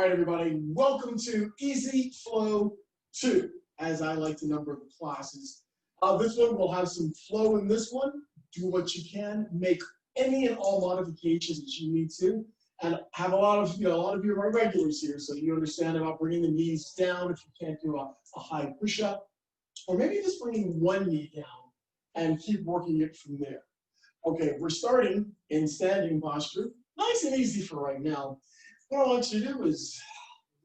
All right, everybody, welcome to Easy Flow 2, as I like to number the classes. This one will have some flow in this one. Do what you can, make any and all modifications that you need to, and have a lot of you are regulars here, so you understand about bringing the knees down if you can't do a high push-up, or maybe just bringing one knee down and keep working it from there. Okay, we're starting in standing posture, nice and easy for right now. What I want you to do is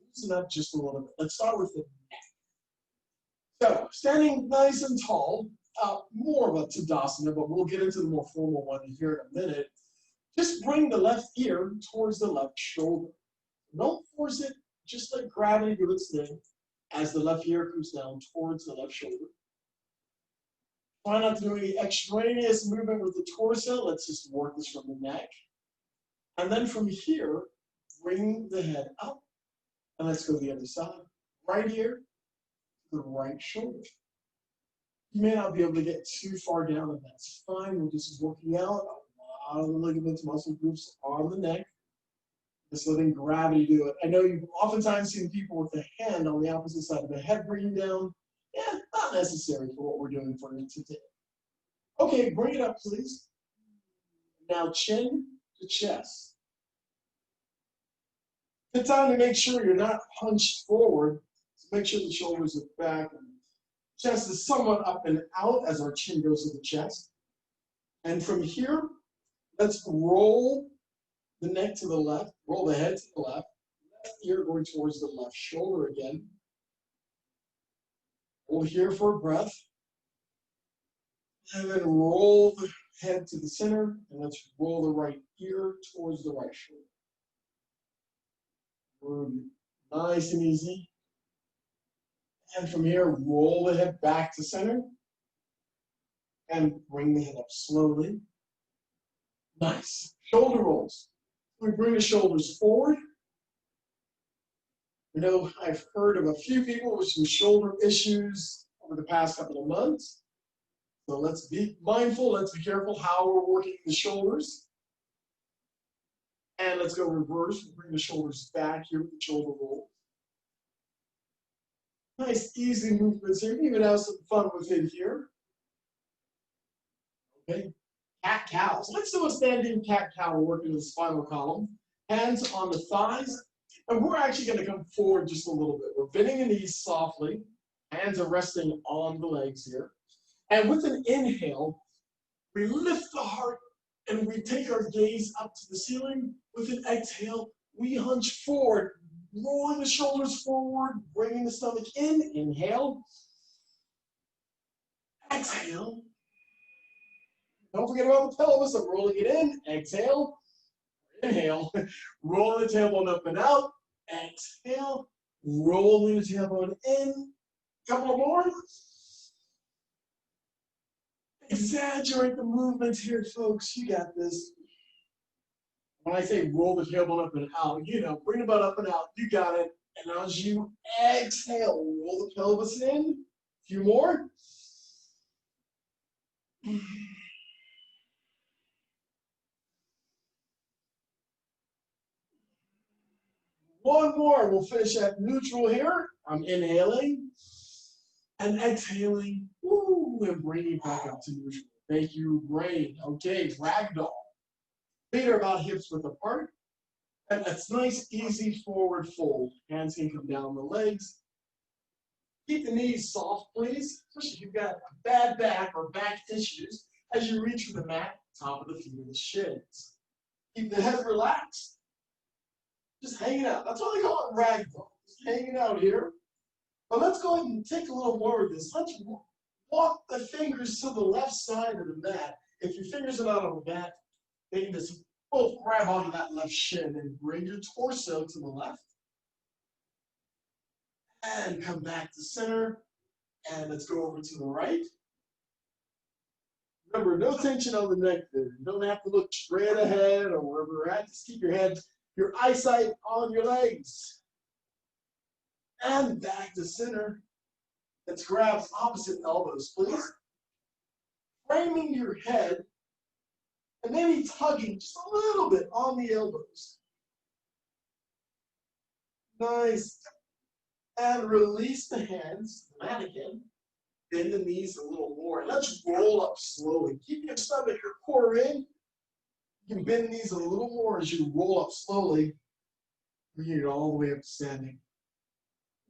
loosen up just a little bit. Let's start with the neck. So, standing nice and tall, more of a Tadasana, but we'll get into the more formal one here in a minute. Just bring the left ear towards the left shoulder. Don't force it, just let gravity do its thing as the left ear comes down towards the left shoulder. Try not to do any extraneous movement with the torso. Let's just work this from the neck. And then from here, bring the head up. And let's go to the other side. Right ear to the right shoulder. You may not be able to get too far down, and that's fine. We're just working out a lot of the ligaments, muscle groups on the neck. Just letting gravity do it. I know you've oftentimes seen people with the hand on the opposite side of the head bringing down. Yeah, not necessary for what we're doing for you today. Okay, bring it up, please. Now chin to chest. Good time to make sure you're not hunched forward. So make sure the shoulders are back and chest is somewhat up and out as our chin goes to the chest. And from here, let's roll the neck to the left, roll the head to the left ear going towards the left shoulder again. Hold here for a breath. And then roll the head to the center, and let's roll the right ear towards the right shoulder. Nice and easy. And from here, roll the head back to center. And bring the head up slowly. Nice. Shoulder rolls. We bring the shoulders forward. You know, I've heard of a few people with some shoulder issues over the past couple of months. So let's be mindful, let's be careful how we're working the shoulders. And let's go reverse. We'll bring the shoulders back here with the shoulder roll. Nice, easy movements here. Even have some fun with it here. Okay, cat cow. So let's do a standing cat cow. We're working the spinal column. Hands on the thighs. And we're actually going to come forward just a little bit. We're bending the knees softly. Hands are resting on the legs here. And with an inhale, we lift the heart and we take our gaze up to the ceiling. With an exhale, we hunch forward, rolling the shoulders forward, bringing the stomach in. Inhale. Exhale. Don't forget about the pelvis. I'm rolling it in. Exhale. Inhale. Rolling the tailbone up and out. Exhale. Rolling the tailbone in. Couple more. Exaggerate the movements here, folks. You got this. When I say roll the tailbone up and out, you know, bring the butt up and out. You got it. And as you exhale, roll the pelvis in. A few more. One more. We'll finish at neutral here. I'm inhaling and exhaling. Woo, and bringing back up to neutral. Thank you, brain. Okay, ragdoll. Feet are about hips width apart. And that's nice, easy forward fold. Hands can come down the legs. Keep the knees soft, please, especially if you've got a bad back or back issues as you reach for the mat, top of the feet or the shins. Keep the head relaxed. Just hanging out. That's why they call it ragdoll. Just hanging out here. But let's go ahead and take a little more of this. Let's walk the fingers to the left side of the mat. If your fingers are not on the mat, they can just both grab onto that left shin and bring your torso to the left. And come back to center. And let's go over to the right. Remember, no tension on the neck there. You don't have to look straight ahead or wherever you're at. Just keep your eyesight on your legs. And back to center. Let's grab opposite elbows, please. Framing your head and maybe tugging just a little bit on the elbows. Nice. And release the hands. That again. Bend the knees a little more. Let's roll up slowly. Keep your stomach, your core in. You can bend the knees a little more as you roll up slowly. Bring it all the way up to standing.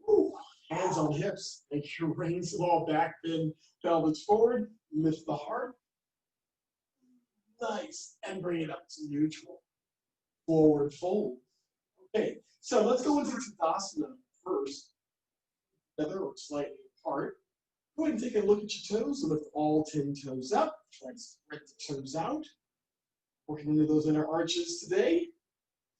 Woo. Hands on hips. Make your reins fall back, bend pelvis forward. Lift the heart. Nice. And bring it up to neutral. Forward fold. Okay, so let's go into Tadasana first. Together or slightly apart. Go ahead and take a look at your toes. Lift all 10 toes up. Try to spread the toes out. Working into those inner arches today.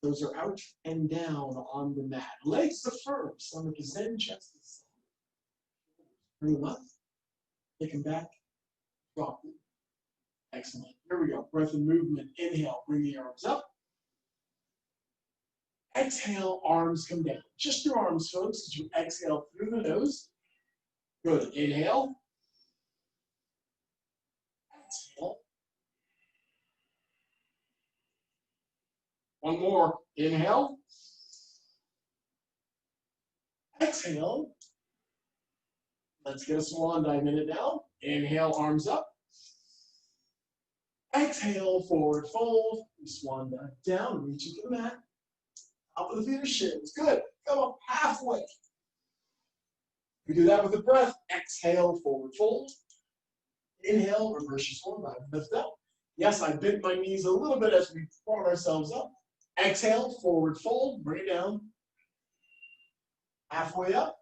Those are out and down on the mat. Legs are firm. Stomach is in, chest is in. Bring them up. Take them back. Drop them. Excellent. Here we go. Breath and movement. Inhale. Bring the arms up. Exhale. Arms come down. Just your arms, folks, as you exhale through the nose. Good. Inhale. Exhale. One more. Inhale. Exhale. Let's get a swan dive in it now. Inhale, arms up. Exhale, forward fold. Swan dive down, reach into the mat. Top of the feet or shins. Good. Come up halfway. We do that with the breath. Exhale, forward fold. Inhale, reverse your swan dive. Lift up. Yes, I bent my knees a little bit as we brought ourselves up. Exhale, forward fold, bring it down. Halfway up.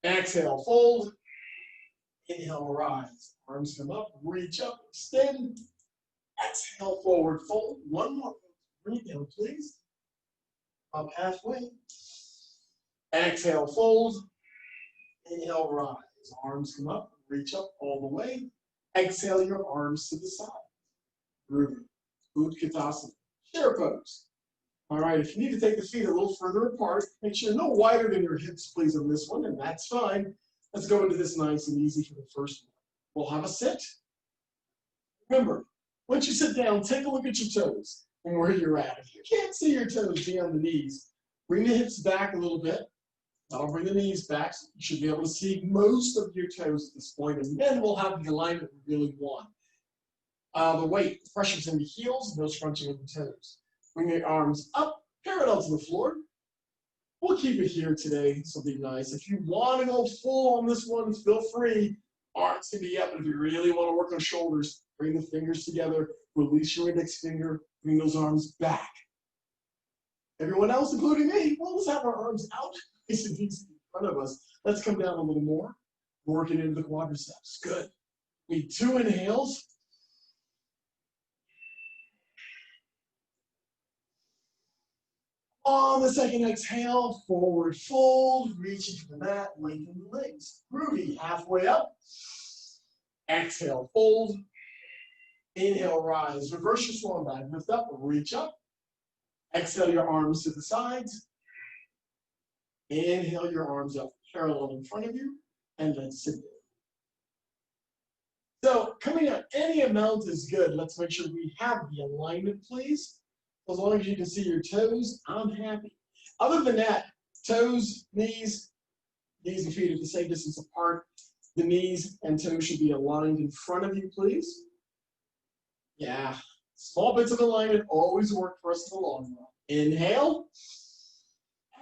Exhale, fold. Inhale, rise. Arms come up, reach up, extend. Exhale, forward fold. One more. Bring it down, please. Up halfway. Exhale, fold. Inhale, rise. Arms come up, reach up all the way. Exhale your arms to the side. Groovy. Utkatasana. Chair pose. All right, if you need to take the feet a little further apart, make sure no wider than your hips, please, on this one, and that's fine. Let's go into this nice and easy for the first one. We'll have a sit. Remember, once you sit down, take a look at your toes and where you're at. If you can't see your toes beyond the knees, bring the hips back a little bit. That'll bring the knees back. So you should be able to see most of your toes at this point, and then we'll have the alignment we really want. The weight, the pressure's in the heels, no scrunching of the toes. Bring your arms up, parallel to the floor. We'll keep it here today, something nice. If you want to go full on this one, feel free. Arms can be up, and if you really want to work on shoulders, bring the fingers together, release your index finger, bring those arms back. Everyone else, including me, well, let's have our arms out, nice and easy in front of us. Let's come down a little more, working into the quadriceps. Good. Need 2 inhales. On the second exhale, forward fold, reaching for the mat, lengthen the legs. Groovy, halfway up. Exhale, fold. Inhale, rise. Reverse your swan dive. Lift up, reach up. Exhale your arms to the sides. Inhale your arms up, parallel in front of you, and then sit there. So coming up, any amount is good. Let's make sure we have the alignment, please. As long as you can see your toes, I'm happy. Other than that, toes, knees and feet are the same distance apart. The knees and toes should be aligned in front of you, please. Yeah, small bits of alignment always work for us in the long run. Inhale.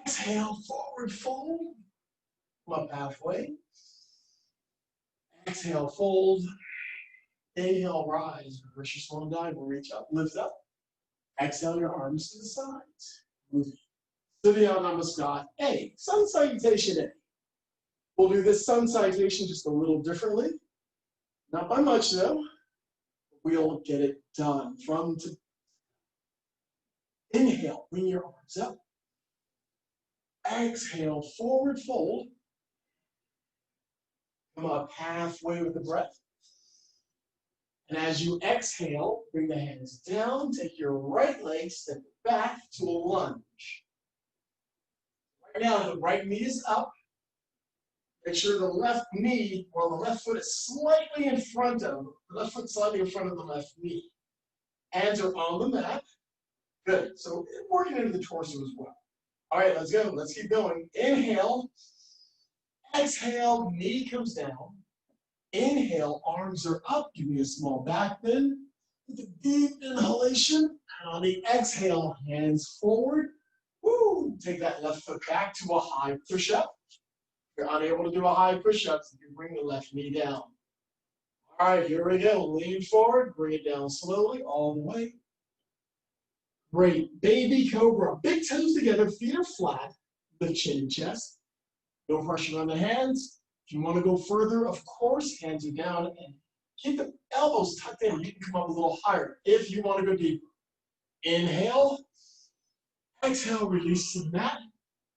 Exhale, forward fold. Come up halfway. Exhale, fold. Inhale, rise. Reverse your swan dive. We'll reach up, lift up. Exhale your arms to the sides. Moving. Surya Namaskar A. Sun Salutation A. We'll do this Sun Salutation just a little differently. Not by much though. We'll get it done. From to inhale, bring your arms up. Exhale, forward fold. Come up halfway with the breath. And as you exhale, bring the hands down, take your right leg, step back to a lunge. Right now, the right knee is up. Make sure the left knee, or the left foot is slightly in front of, the left foot slightly in front of the left knee. Hands are on the mat. Good. So working into the torso as well. All right, let's go. Let's keep going. Inhale. Exhale, knee comes down. Inhale, arms are up. Give me a small back bend. With a deep inhalation. And on the exhale, hands forward. Woo! Take that left foot back to a high push-up. If you're unable to do a high push-up, you can bring the left knee down. All right, here we go. Lean forward, bring it down slowly, all the way. Great. Baby cobra. Big toes together, feet are flat. Lift chin and chest. No pressure on the hands. If you want to go further, of course, hands are down and keep the elbows tucked in. You can come up a little higher if you want to go deeper. Inhale. Exhale, release the mat.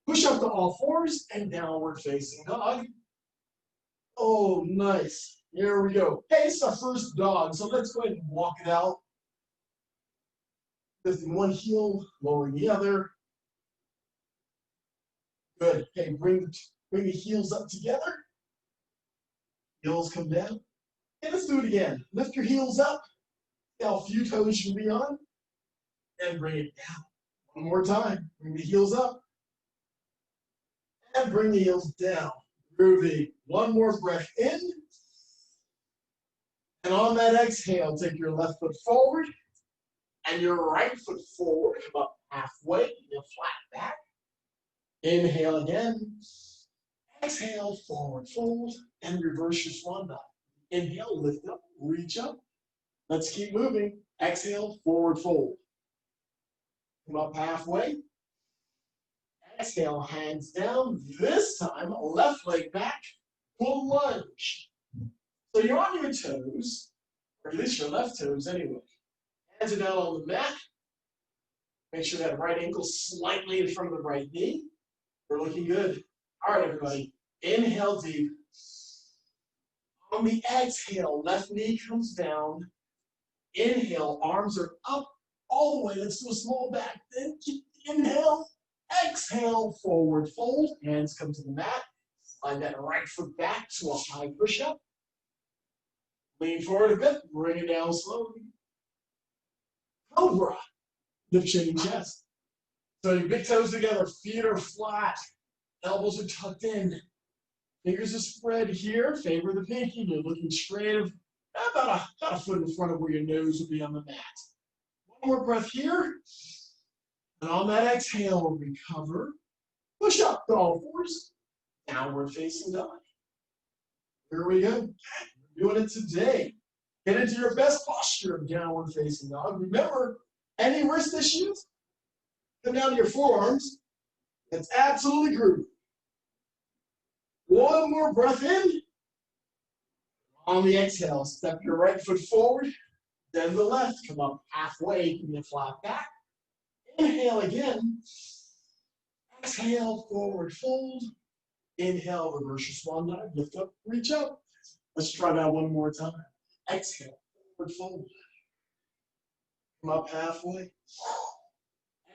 Push up to all fours and downward facing dog. Oh, nice. Here we go. Hey, it's our first dog, so let's go ahead and walk it out. Lifting one heel, lowering the other. Good. Okay, bring the heels up together. Heels come down. And let's do it again. Lift your heels up. See how few toes should be on. And bring it down. One more time. Bring the heels up. And bring the heels down. Groovy. One more breath in. And on that exhale, take your left foot forward and your right foot forward. Come up halfway. You'll flat back. Inhale again. Exhale, forward fold, and reverse your swan dive. Inhale, lift up, reach up. Let's keep moving. Exhale, forward fold. Come up halfway. Exhale, hands down. This time, left leg back, full lunge. So you're on your toes, or at least your left toes anyway. Hands are down on the mat. Make sure that right ankle slightly in front of the right knee. We're looking good. All right, everybody. Inhale deep. On the exhale, left knee comes down. Inhale, arms are up all the way. Let's do a small back. Then inhale, exhale, forward fold. Hands come to the mat. Slide that right foot back to a high push-up. Lean forward a bit. Bring it down slowly. Cobra. Lift chin and chest. So your big toes together. Feet are flat. Elbows are tucked in. Fingers are spread here. Favor the pinky. You're looking straight about a foot in front of where your nose would be on the mat. One more breath here. And on that exhale, recover. Push up to all fours. Downward facing dog. Here we go. We're doing it today. Get into your best posture of downward facing dog. Remember, any wrist issues? Come down to your forearms. It's absolutely groovy. One more breath in. On the exhale, step your right foot forward, then the left. Come up halfway, give me a flat back. Inhale again. Exhale, forward fold. Inhale, reverse your swan dive. Lift up, reach up. Let's try that one more time. Exhale, forward fold. Come up halfway.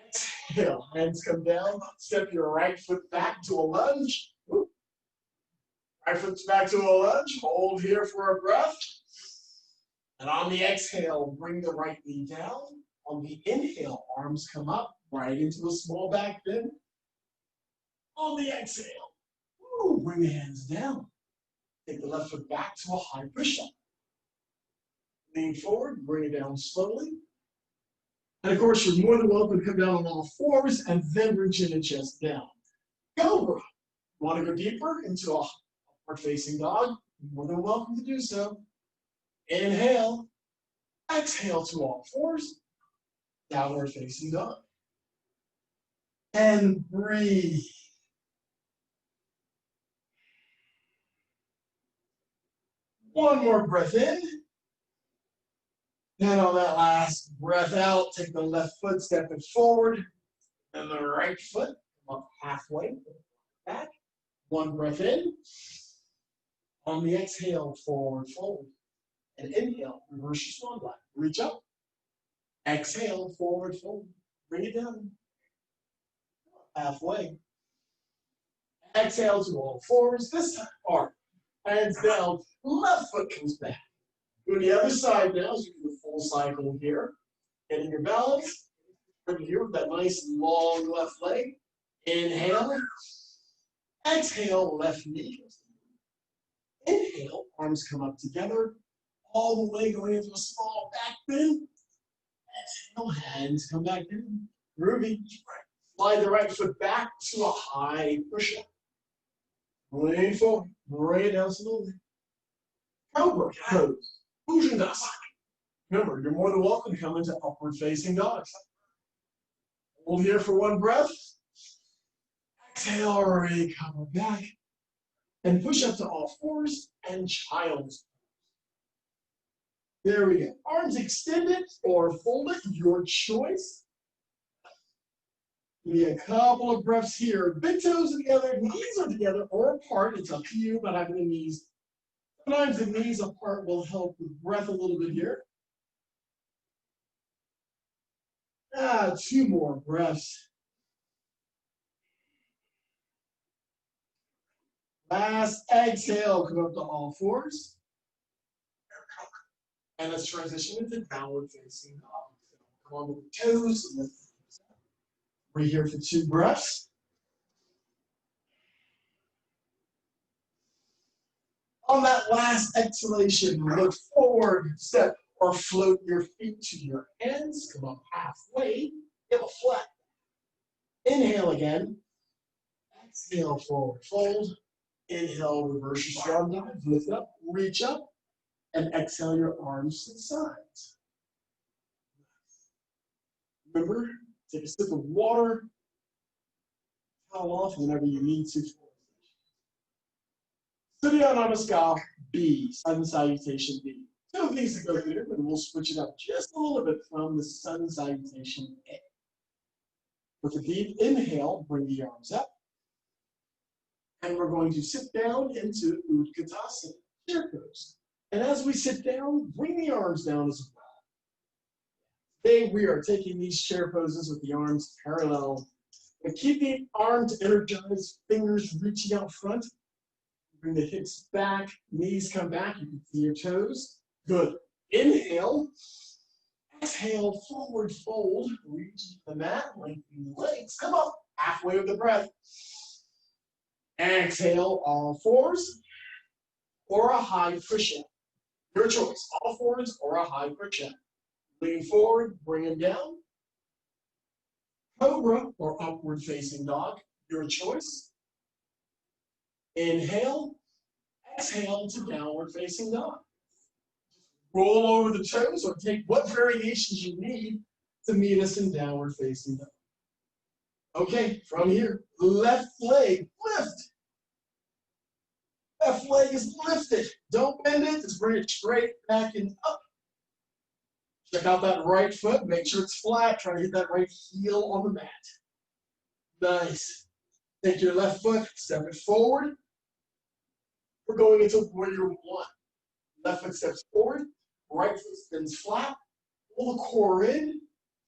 Exhale, hands come down. Step your right foot back to a lunge. Right foot back to a lunge. Hold here for a breath. And on the exhale, bring the right knee down. On the inhale, arms come up right into a small back bend. On the exhale, bring the hands down. Take the left foot back to a high push-up. Lean forward, bring it down slowly. And of course, you're more than welcome to come down on all fours and then reach chin and chest down. Cobra. Want to go deeper into a facing dog? More than welcome to do so. Inhale. Exhale to all fours. Downward facing dog. And breathe. One more breath in. And on that last breath out, take the left foot, step it forward, and the right foot, come up halfway, back. One breath in. On the exhale, forward fold. And inhale, reverse your swan dive. Reach up. Exhale, forward fold. Bring it down. Halfway. Exhale to all fours. This time, arm. Hands down. Left foot comes back. Go to the other side now, so you do the full cycle here. Getting your balance. Right here with that nice long left leg. Inhale. Exhale, left knee. Inhale, arms come up together, all the way going into a small back bend. Exhale, hands come back in. Groovy. Slide the right foot back to a high push-up. Lean forward, bring it down slowly. Cobra pose. Bujandasana. Remember, you're more than welcome to come into upward facing dog. Hold here for one breath. Exhale, recover back. And push up to all fours and child's pose. There we go. Arms extended or folded, your choice. Give me a couple of breaths here. Big toes are together, knees are together or apart. It's up to you, but having the knees. Sometimes the knees apart will help with breath a little bit here. 2 more breaths. Last exhale, come up to all fours. And let's transition into downward facing dog. Come on with the toes. We're here for 2 breaths. On that last exhalation, look forward, step, or float your feet to your hands. Come up halfway. Give a flat. Inhale again. Exhale, forward fold. Inhale, reverse your swan dive. Lift up, reach up, and exhale your arms to the sides. Remember, take a sip of water. Towel off whenever you need to. Surya Namaskar B, Sun Salutation B. 2 of these to go through, and we'll switch it up just a little bit from the Sun Salutation A. With a deep inhale, bring the arms up. And we're going to sit down into Utkatasana, chair pose. And as we sit down, bring the arms down as well. Today we are taking these chair poses with the arms parallel. And keep the arms energized, fingers reaching out front. Bring the hips back, knees come back. You can see your toes. Good. Inhale. Exhale, forward fold. Reach the mat, lengthen the legs. Come up, halfway with the breath. Exhale, all fours or a high push-up. Your choice, all fours or a high push-up. Lean forward, bring it down. Cobra or upward facing dog, your choice. Inhale, exhale to downward facing dog. Roll over the toes or take what variations you need to meet us in downward facing dog. Okay, from here, left leg lift. Left leg is lifted. Don't bend it, just bring it straight back and up. Check out that right foot, make sure it's flat. Try to get that right heel on the mat. Nice. Take your left foot, step it forward. We're going into warrior 1. Left foot steps forward, right foot spins flat. Pull the core in,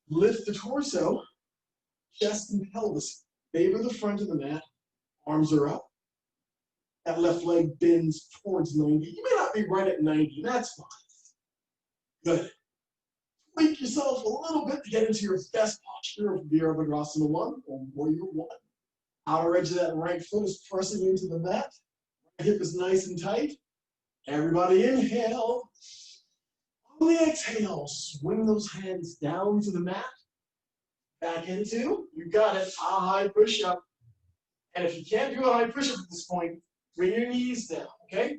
lift the torso, chest and pelvis. Favor the front of the mat, arms are up. That left leg bends towards 90. You may not be right at 90, that's fine. Good. Tweak yourself a little bit to get into your best posture of Virabhadrasana 1 or Warrior 1. Outer edge of that right foot is pressing into the mat. Right hip is nice and tight. Everybody inhale. On the exhale, swing those hands down to the mat. Back into, you got it, a high push-up. And if you can't do a high push-up at this point, bring your knees down, okay?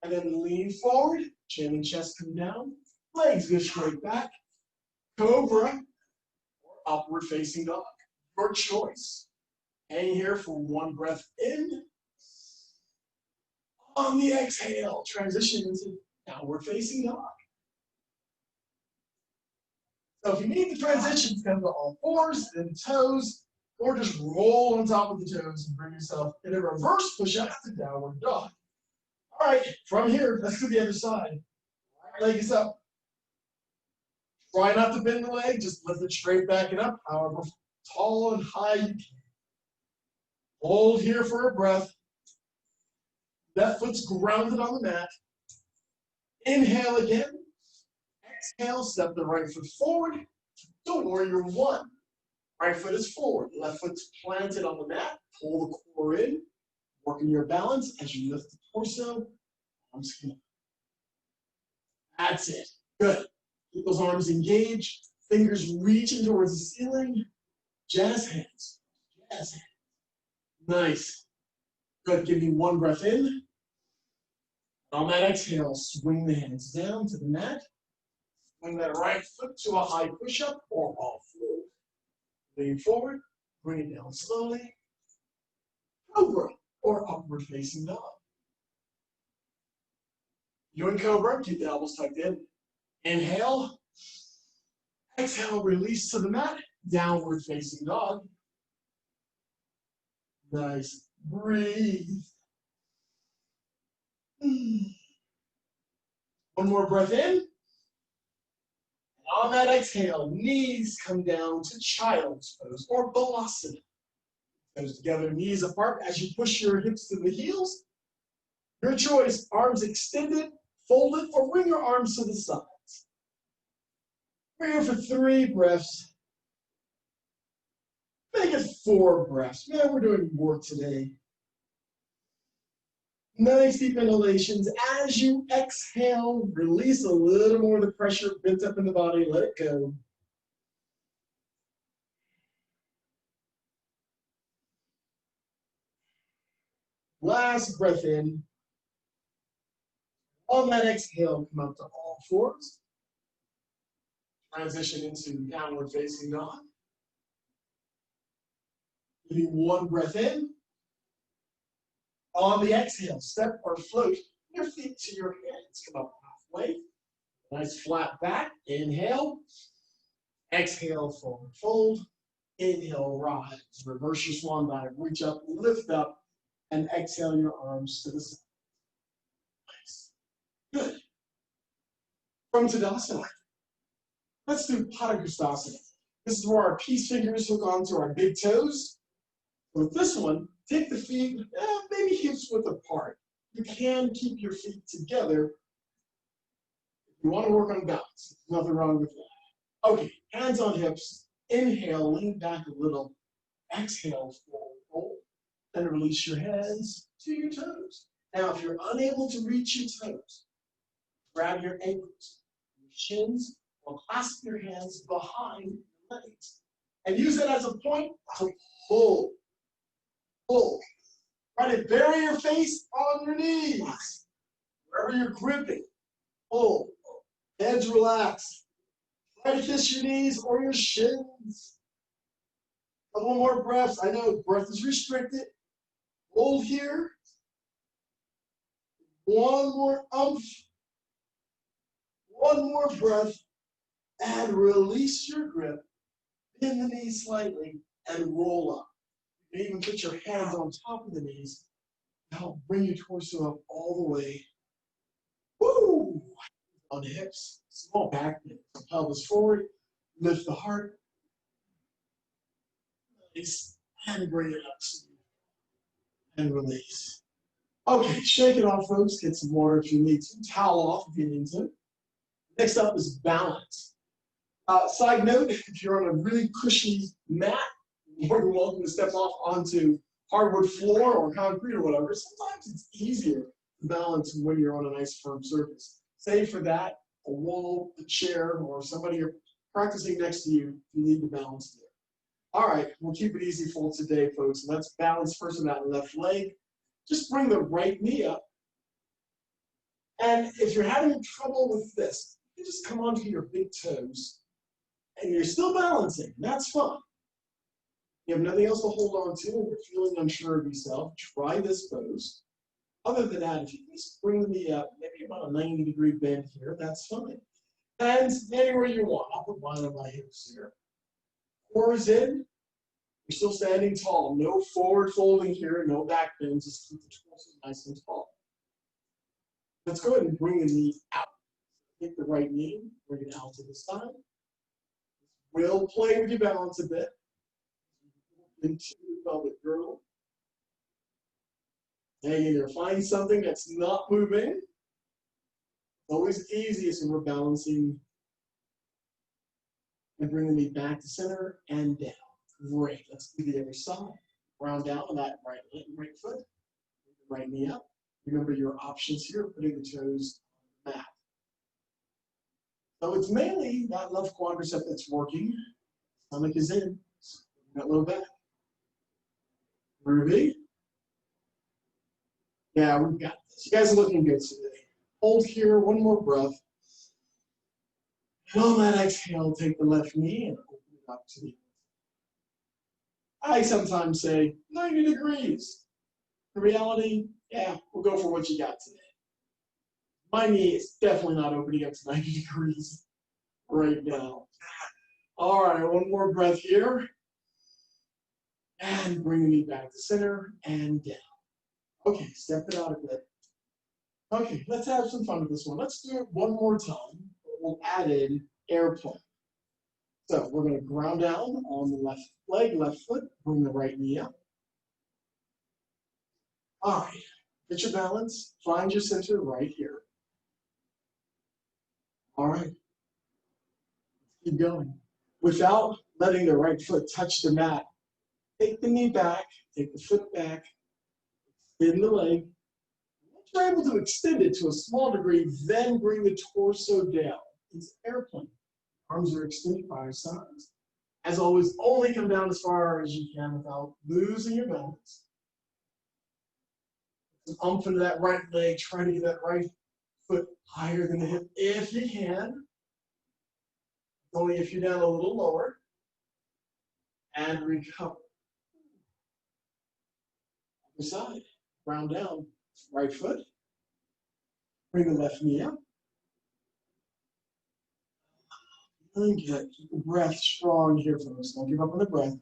And then lean forward, chin and chest come down, legs go straight back. Cobra or upward facing dog, your choice. Hang here for 1 breath in. On the exhale, transition into downward facing dog. So if you need the transition, come to all fours and toes, or just roll on top of the toes and bring yourself in a reverse push-up to downward dog. All right, from here, let's do the other side. Right leg is up. Try not to bend the leg, just lift it straight back and up, however tall and high you can. Hold here for a breath. Left foot's grounded on the mat. Inhale again. Exhale, step the right foot forward to warrior 1. Right foot is forward. Left foot's planted on the mat. Pull the core in. Working your balance as you lift the torso. Arms come up. That's it. Good. Keep those arms engaged. Fingers reaching towards the ceiling. Jazz hands. Jazz hands. Nice. Good. Give me one breath in. On that exhale, swing the hands down to the mat. Swing that right foot to a high push-up or all fours. Lean forward. Bring it down slowly. Cobra or upward facing dog. You in cobra, keep the elbows tucked in. Inhale. Exhale, release to the mat. Downward facing dog. Nice. Breathe. One more breath in. On that exhale, knees come down to child's pose or balasana. Toes together, knees apart as you push your hips to the heels. Your choice, arms extended, folded, or bring your arms to the sides. We're here for 3 breaths. Make it 4 breaths. Man, we're doing more today. Nice deep inhalations. As you exhale, release a little more of the pressure built up in the body. Let it go. Last breath in. On that exhale, come up to all fours. Transition into downward facing dog. Give me one breath in. On the exhale, step or float your feet to your hands. Come up halfway. Nice flat back. Inhale. Exhale, forward fold. Inhale, rise. Reverse your swan dive. Reach up, lift up, and exhale your arms to the side. Nice. Good. From Tadasana, let's do Padangusthasana. This is where our peace fingers hook onto our big toes. With this one, take the feet, maybe hips width apart. You can keep your feet together. If you want to work on balance, nothing wrong with that. Okay, hands on hips. Inhale, lean back a little. Exhale, forward fold. Then release your hands to your toes. Now, if you're unable to reach your toes, grab your ankles, your shins, or clasp your hands behind your legs. And use it as a point to pull. Pull. Try to bury your face on your knees. Wherever you're gripping, pull. Heads relax. Try to kiss your knees or your shins. A couple more breaths. I know breath is restricted. Hold here. One more umph. One more breath. And release your grip. Bend the knees slightly and roll up. You can even put your hands on top of the knees. Now bring your torso up all the way. Woo! On the hips. Small back bend. Pelvis forward. Lift the heart. Release. And bring it up. And release. Okay, shake it off, folks. Get some water if you need to. Towel off if you need to. Next up is balance. Side note, if you're on a really cushy mat, you're welcome to step off onto hardwood floor or concrete or whatever. Sometimes it's easier to balance when you're on a nice firm surface. Save for that, a wall, a chair, or somebody you're practicing next to you, you need to balance there. All right, we'll keep it easy for today, folks. Let's balance first on that left leg. Just bring the right knee up. And if you're having trouble with this, you just come onto your big toes. And you're still balancing. That's fun. You have nothing else to hold on to, and you're feeling unsure of yourself. Try this pose. Other than that, if you can just bring the knee up, maybe about a 90-degree bend here, that's fine. And anywhere you want. I'll put mine on my hips here. Core is in. You're still standing tall. No forward folding here, no back bend. Just keep the torso nice and tall. Let's go ahead and bring the knee out. Take the right knee, bring it out to the side. We'll play with your balance a bit. Into the pelvic girdle. Hang in there. Find something that's not moving. Always easiest when we're balancing. And bring the knee back to center and down. Great. Let's do the other side. Round down on that right foot. Right knee up. Remember your options here, putting the toes on the mat. So it's mainly that left quadricep that's working. Stomach is in. That low back. Groovy. Yeah, we've got this. You guys are looking good today. Hold here, one more breath. And on that exhale, take the left knee and open it up to the I sometimes say 90 degrees. In reality, yeah, we'll go for what you got today. My knee is definitely not opening up to 90 degrees right now. All right, one more breath here. And bring the knee back to center and down. Okay, step it out a bit. Okay, let's have some fun with this one. Let's do it one more time. We'll add in airplane. So we're going to ground down on the left leg, left foot, bring the right knee up. All right, get your balance, find your center right here. All right, keep going. Without letting the right foot touch the mat, take the knee back, take the foot back, extend the leg. Once you're able to extend it to a small degree, then bring the torso down. It's airplane. Arms are extended by your sides. As always, only come down as far as you can without losing your balance. Some umph into that right leg, trying to get that right foot higher than the hip if you can. Only if you're down a little lower. And recover. Other side. Ground down. Right foot. Bring the left knee up. And keep the breath strong here, folks. Don't give up on the breath.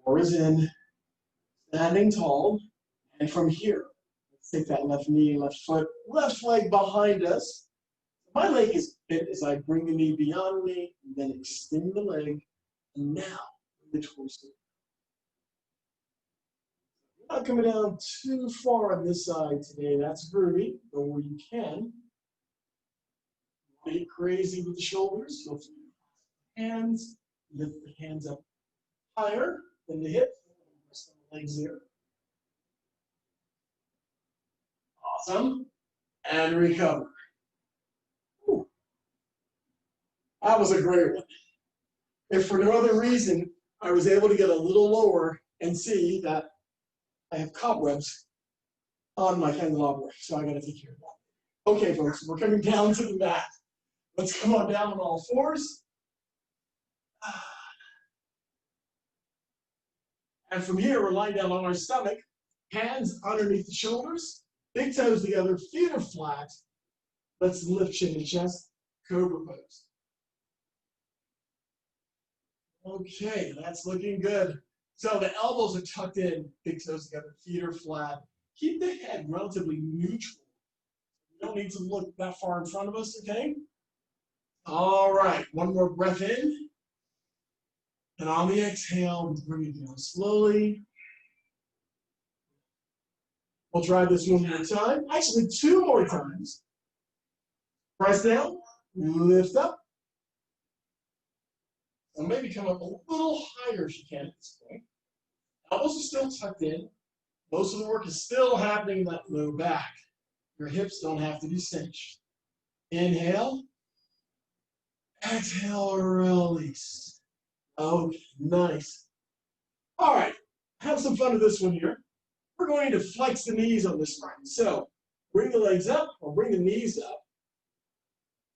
Core is in. Standing tall. And from here, let's take that left knee, left foot, left leg behind us. My leg is bent as I bring the knee beyond me, and then extend the leg. And now, the torso. Not coming down too far on this side today. That's groovy. Go where you can. Get crazy with the shoulders. Go through the hands. Lift the hands up higher than the hip. Rest the legs there. Awesome. And recover. Whew. That was a great one. If for no other reason, I was able to get a little lower and see that I have cobwebs on my candelabra, so I got to take care of that. Okay, folks, we're coming down to the mat. Let's come on down on all fours. And from here, we're lying down on our stomach, hands underneath the shoulders, big toes together, feet are flat. Let's lift chin to chest, cobra pose. Okay, that's looking good. So the elbows are tucked in, big toes together, feet are flat. Keep the head relatively neutral. You don't need to look that far in front of us, okay? All right, one more breath in. And on the exhale, bring it down slowly. We'll try this one more time. Actually, two more times. Press down, lift up. And maybe come up a little higher if you can at this point. Elbows are still tucked in. Most of the work is still happening in that low back. Your hips don't have to be cinched. Inhale. Exhale, release. Okay, nice. All right, have some fun with this one here. We're going to flex the knees on this one. So bring the legs up or bring the knees up.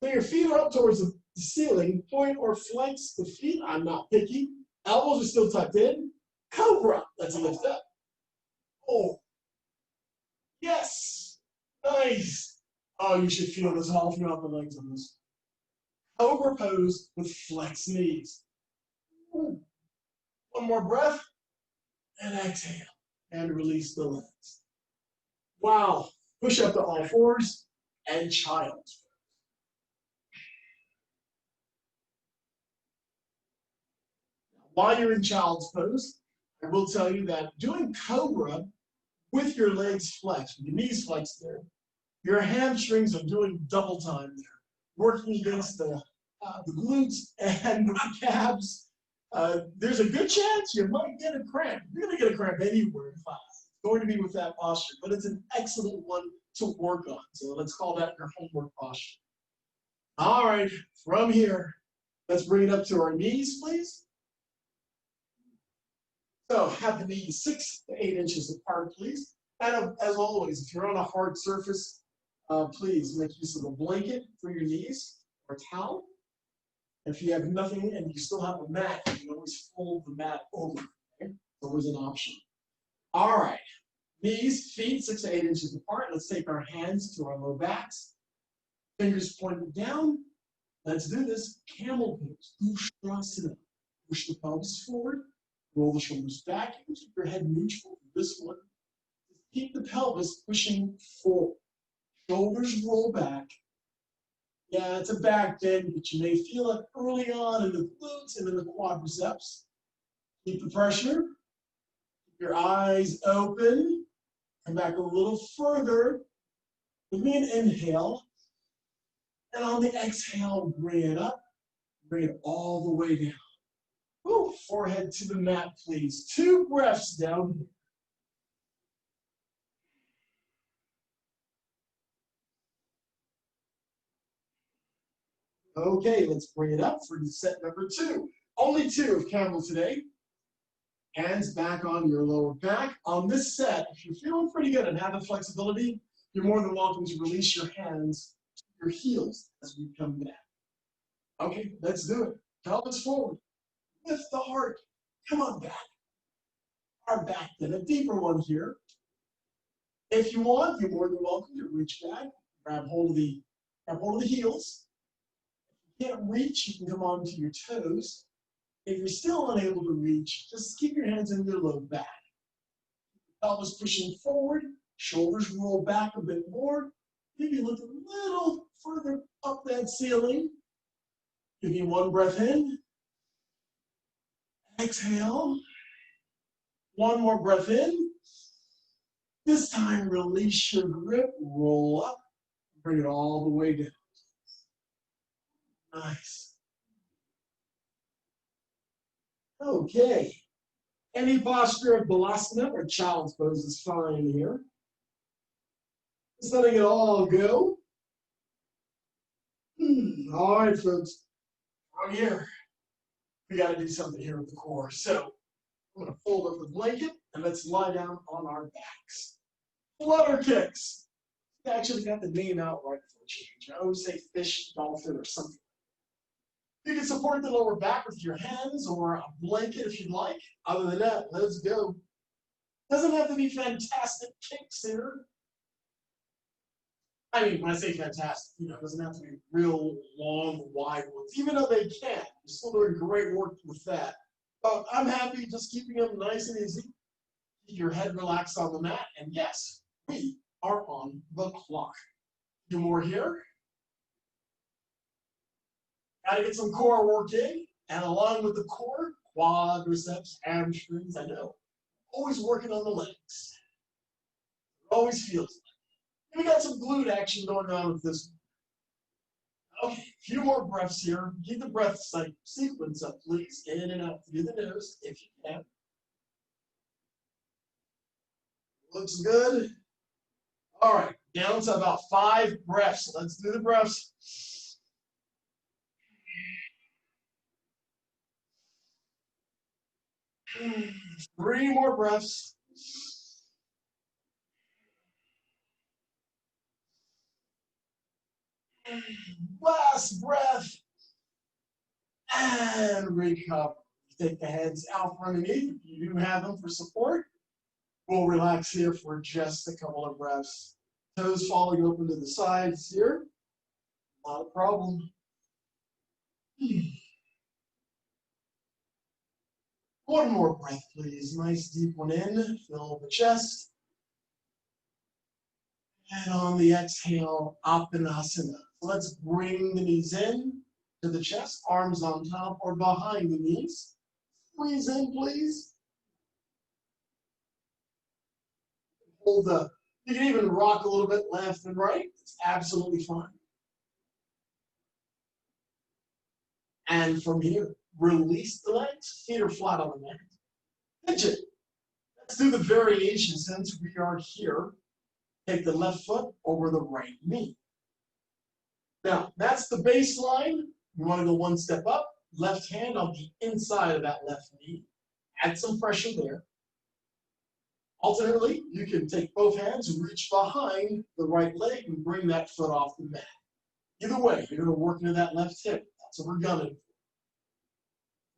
So your feet are up towards the ceiling. Point or flex the feet. I'm not picky. Elbows are still tucked in. Cobra. Let's lift up. Oh, yes. Nice. Oh, you should feel this all throughout the legs on this. Cobra pose with flex knees. Ooh. One more breath. And exhale. And release the legs. Wow. Push up to all fours and child's pose. While you're in child's pose, I will tell you that doing cobra with your legs flexed, with your knees flexed there, your hamstrings are doing double time there, working against the glutes and the calves. there's a good chance you might get a cramp. You're going to get a cramp anywhere in class. It's going to be with that posture, but it's an excellent one to work on. So let's call that your homework posture. All right, from here, let's bring it up to our knees, please. So have the knees 6 to 8 inches apart, please. And as always, if you're on a hard surface, please make use of a blanket for your knees or a towel. If you have nothing and you still have a mat, you can always fold the mat over. Okay? It's always an option. All right, knees, feet 6 to 8 inches apart. Let's take our hands to our low backs. Fingers pointed down. Let's do this. Camel pose. Ustrasana. Push the pelvis forward. Roll the shoulders back. You can keep your head neutral for this one. Keep the pelvis pushing forward. Shoulders roll back. Yeah, it's a back bend, but you may feel it early on in the glutes and in the quadriceps. Keep the pressure. Keep your eyes open. Come back a little further. Give me an inhale. And on the exhale, bring it up. Bring it all the way down. Ooh, forehead to the mat, please. 2 breaths down here. Okay, let's bring it up for set number 2. Only 2 of camel today. Hands back on your lower back. On this set, if you're feeling pretty good and have the flexibility, you're more than welcome to release your hands to your heels as we come back. Okay, let's do it. Pelvis forward. Lift the heart. Come on back. Our back then, a deeper one here. If you want, you're more than welcome to reach back, grab hold of the heels. If you can't reach, you can come onto your toes. If you're still unable to reach, just keep your hands in your low back. Pelvis pushing forward, shoulders roll back a bit more. Maybe look a little further up that ceiling. Give me 1 breath in. Exhale. 1 more breath in. This time, release your grip, roll up, bring it all the way down. Nice. Okay. Any posture of balasana or child's pose is fine here. Just letting it all go. All right, folks. From here, we got to do something here with the core. So I'm going to fold up the blanket and let's lie down on our backs. Flutter kicks. I actually got the name out right for a change. I always say fish, dolphin, or something. You can support the lower back with your hands or a blanket if you'd like. Other than that, let's go. Doesn't have to be fantastic kicks here. I mean, when I say fantastic, it doesn't have to be real long, wide ones, even though they can. You're still doing great work with that. But I'm happy just keeping them nice and easy. Keep your head relaxed on the mat. And yes, we are on the clock. 2 more here. Got to get some core work in. And along with the core, quadriceps, hamstrings, I know. Always working on the legs. It always feels like. We got some glute action going on with this one. Okay, a few more breaths here. Keep the breath sequence up, please. In and out through the nose, if you can. Looks good. All right, down to about 5 breaths. Let's do the breaths. 3 more breaths. Last breath. And recover. Take the hands out from underneath. You do have them for support. We'll relax here for just a couple of breaths. Toes falling open to the sides here. Not a problem. 1 more breath, please. Nice deep one in. Fill the chest. And on the exhale, Appanasana. Let's bring the knees in to the chest, arms on top or behind the knees. Squeeze in, please. Hold up. You can even rock a little bit left and right. It's absolutely fine. And from here, release the legs, feet are flat on the mat. Pigeon. Let's do the variation since we are here. Take the left foot over the right knee. Now, that's the baseline. You want to go one step up, left hand on the inside of that left knee. Add some pressure there. Alternately, you can take both hands and reach behind the right leg and bring that foot off the mat. Either way, you're going to work into that left hip. That's what we're gunning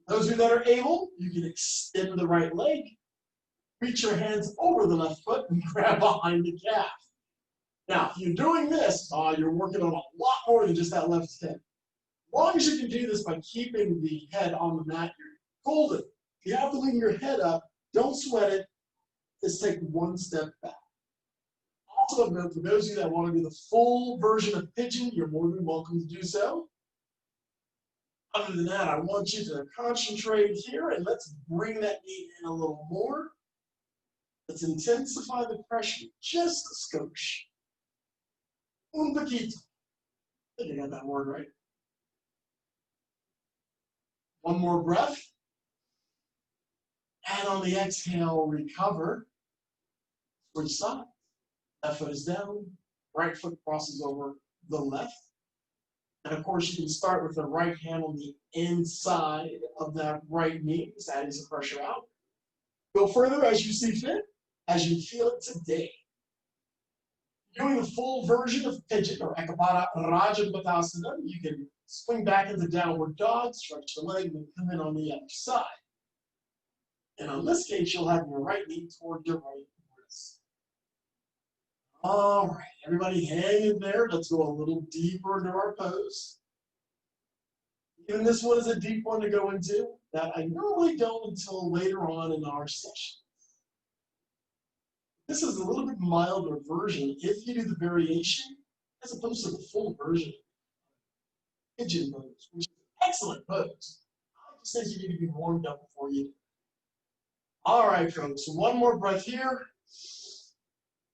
for. Those of you that are able, you can extend the right leg, reach your hands over the left foot, and grab behind the calf. Now, if you're doing this, you're working on a lot more than just that left hip. As long as you can do this by keeping the head on the mat, you're golden. If you have to lean your head up, don't sweat it. Just take one step back. Also, for those of you that want to do the full version of pigeon, you're more than welcome to do so. Other than that, I want you to concentrate here, and let's bring that knee in a little more. Let's intensify the pressure just a skosh. Un poquito. I think I got that word right. One more breath. And on the exhale, recover. Switch sides. Left foot is down. Right foot crosses over the left. And of course, you can start with the right hand on the inside of that right knee. That is the pressure out. Go further as you see fit, as you feel it today. Doing the full version of pigeon or Ekabara Rajabhatasana, you can swing back into downward dog, stretch the leg, and come in on the other side. And on this case, you'll have your right knee toward your right wrist. All right, everybody hang in there. Let's go a little deeper into our pose. Even this one is a deep one to go into that I normally don't until later on in our session. This is a little bit milder version if you do the variation as opposed to the full version. Pigeon pose, which is an excellent pose. It just says you need to be warmed up before you do it. All right, folks, so one more breath here.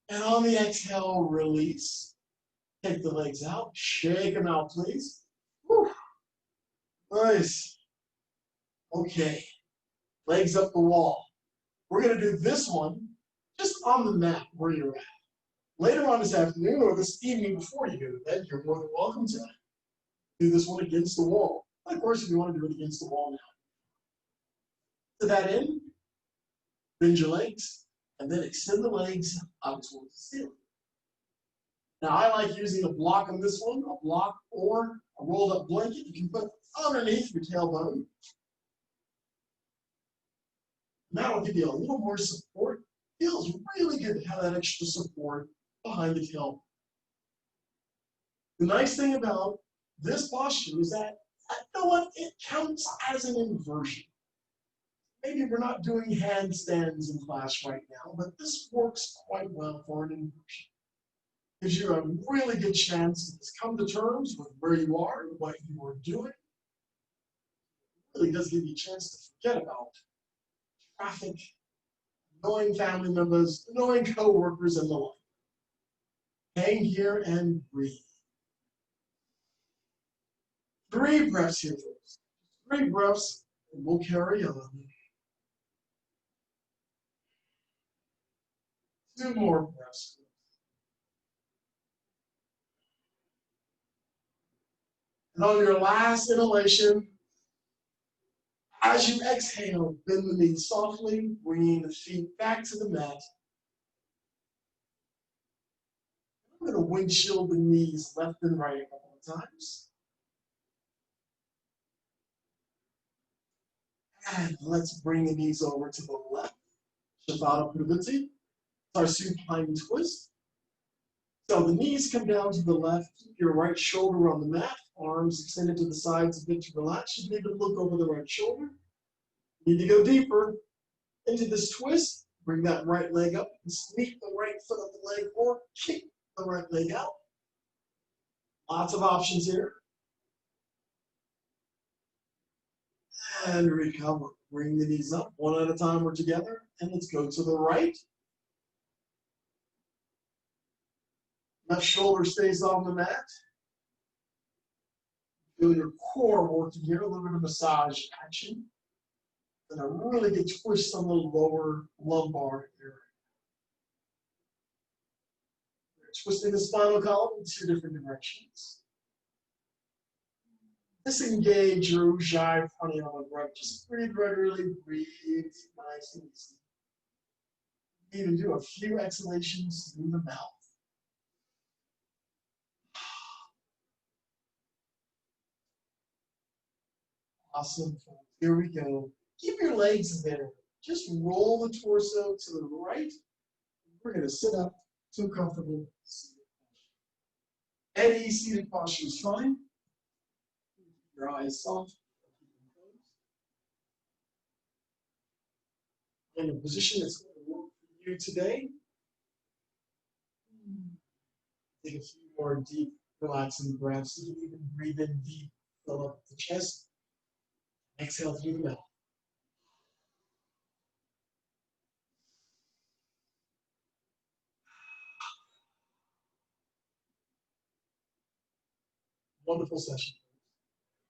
And on the exhale, release. Take the legs out, shake them out, please. Whew. Nice. Okay, legs up the wall. We're gonna do this one just on the mat where you're at. Later on this afternoon or this evening before you go to bed, you're more than welcome to do this one against the wall. And of course, if you want to do it against the wall now. To that end, bend your legs and then extend the legs up towards the ceiling. Now, I like using a block on this one, a block or a rolled up blanket you can put underneath your tailbone. And that will give you a little more support. Feels really good to have that extra support behind the tailbone. The nice thing about this posture is that, you know what, it counts as an inversion. Maybe we're not doing handstands in class right now, but this works quite well for an inversion. Gives you a really good chance to just come to terms with where you are and what you are doing. It really does give you a chance to forget about traffic, annoying family members, annoying coworkers, and the like. Hang here and breathe. 3 breaths here, folks. 3 breaths, and we'll carry on. 2 more breaths. And on your last inhalation, as you exhale, bend the knees softly, bringing the feet back to the mat. I'm going to windshield the knees left and right a couple of times. And let's bring the knees over to the left. Shavasana Prabhuti. Our supine twist. So the knees come down to the left, keep your right shoulder on the mat, arms extended to the sides a bit to relax. You need to look over the right shoulder. You need to go deeper into this twist. Bring that right leg up and sweep the right foot up the leg or kick the right leg out. Lots of options here. And recover. Bring the knees up one at a time or together. And let's go to the right. Left shoulder stays on the mat. Feel your core working here, a little bit of massage action. And a really good twist on the lower lumbar area. Twisting the spinal column in 2 different directions. Disengage your Ujjayi pranayama breath. Just breathe regularly, breathe nice and easy. Even do a few exhalations through the mouth. Awesome. Here we go. Keep your legs there. Just roll the torso to the right. We're going to sit up to a comfortable seated posture. Any seated posture is fine. Your eyes soft. In a position that's going to work for you today. Take a few more deep, relaxing breaths. You can even breathe in deep, fill up the chest. Exhale through the mouth. Wonderful session.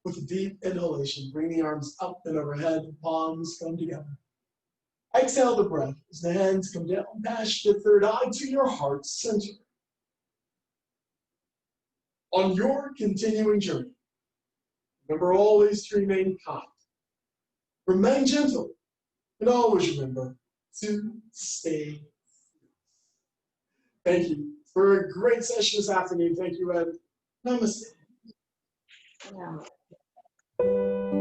With a deep inhalation, bring the arms up and overhead, palms come together. Exhale the breath as the hands come down past your third eye to your heart center. On your continuing journey, remember always to remain kind. Remain gentle, and always remember to stay. Thank you for a great session this afternoon. Thank you, Ed. Namaste. Yeah.